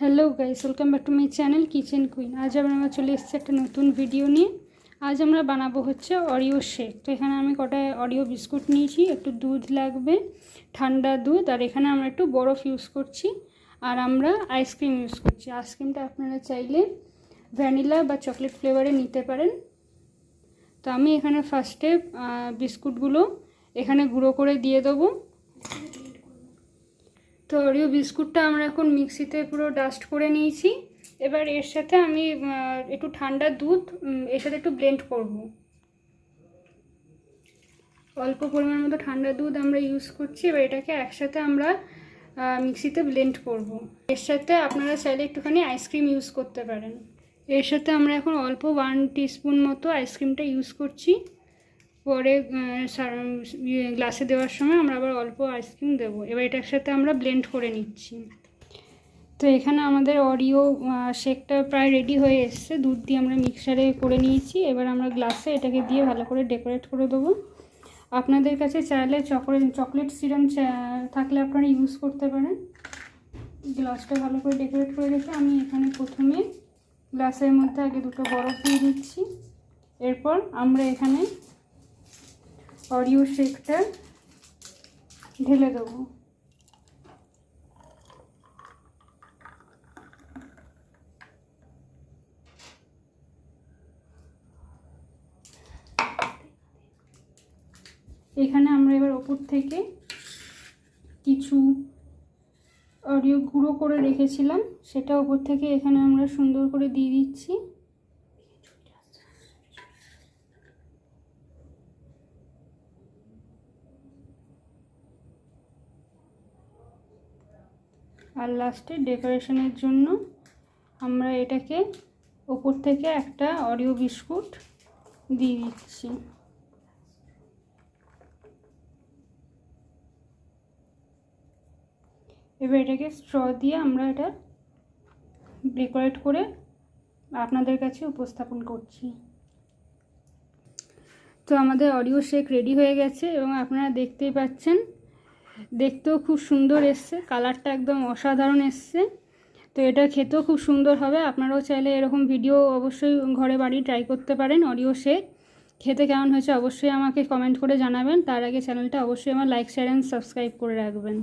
Hello guys, welcome back to my channel kitchen queen. আজ আমরা চলে এসেছি একটা নতুন ভিডিও নিয়ে। আজ আমরা বানাবো হচ্ছে অরিও শেক। তো এখানে আমি কটা অরিও বিস্কুট নিয়েছি, একটু দুধ লাগবে, ঠান্ডা দুধ, আর এখানে আমরা একটু বরফ ইউজ করছি, আর আমরা আইসক্রিম ইউজ করছি। আইসক্রিমটা আপনারা চাইলে ভ্যানিলা বা চকলেট ফ্লেভারে নিতে পারেন। তো আমি এখানে ফার্স্টে বিস্কুটগুলো এখানে গুঁড়ো করে দিয়ে দেবো। তো অরিও বিস্কুটটা আমরা এখন মিক্সিতে পুরো ডাস্ট করে নিয়েছি। এবার এর সাথে আমি একটু ঠান্ডা দুধ এর সাথে একটু ব্লেন্ড করব। অল্প পরিমাণ মতো ঠান্ডা দুধ আমরা ইউজ করছি। এবার এটাকে একসাথে আমরা মিক্সিতে ব্লেন্ড করব। এর সাথে আপনারা চাইলে একটুখানি আইসক্রিম ইউজ করতে পারেন। এর সাথে আমরা এখন অল্প 1 টিস্পুন মতো আইসক্রিমটা ইউজ করছি। পরে গ্লাসে দেওয়ার সময় আমরা আবার অল্প আইসক্রিম দেবো। এবার এটার সাথে আমরা ব্লেন্ড করে নিচ্ছি। তো এখানে আমাদের অরিও শেকটা প্রায় রেডি হয়ে এসছে। দুধ দিয়ে আমরা মিক্সারে করে নিয়েছি। এবার আমরা গ্লাসে এটাকে দিয়ে ভালো করে ডেকোরেট করে দেবো। আপনাদের কাছে চাইলে চকলেট সিরাপ থাকলে আপনারা ইউজ করতে পারেন। গ্লাসটা ভালো করে ডেকোরেট করে রেখে আমি এখানে প্রথমে গ্লাসের মধ্যে আগে দুটো বরফ দিয়ে দিচ্ছি। এরপর আমরা এখানে অরিও শেকটা ঢেলে দেবো। এখানে আমরা এবার ওপর থেকে কিছু অরিও গুঁড়ো করে রেখেছিলাম, সেটা ওপর থেকে এখানে আমরা সুন্দর করে দিয়ে দিচ্ছি। আর লাস্টে ডেকোরেশনের জন্য আমরা এটাকে ওপর থেকে একটা অরিও বিস্কুট দিয়ে দিচ্ছি। এবার এটাকে স্ট্র দিয়ে আমরা এটা ডেকোরেট করে আপনাদের কাছে উপস্থাপন করছি। তো আমাদের অরিও শেক রেডি হয়ে গেছে এবং আপনারা দেখতেই পাচ্ছেন, দেখতেও খুব সুন্দর এসছে, কালারটা একদম অসাধারণ এসছে। তো এটা খেতেও খুব সুন্দর হবে। আপনারাও চাইলে এরকম ভিডিও অবশ্যই ঘরে বাড়ি ট্রাই করতে পারেন। অরিও শেক খেতে কেমন হয়েছে অবশ্যই আমাকে কমেন্ট করে জানাবেন। তার আগে চ্যানেলটা অবশ্যই আমার লাইক, শেয়ার অ্যান্ড সাবস্ক্রাইব করে রাখবেন।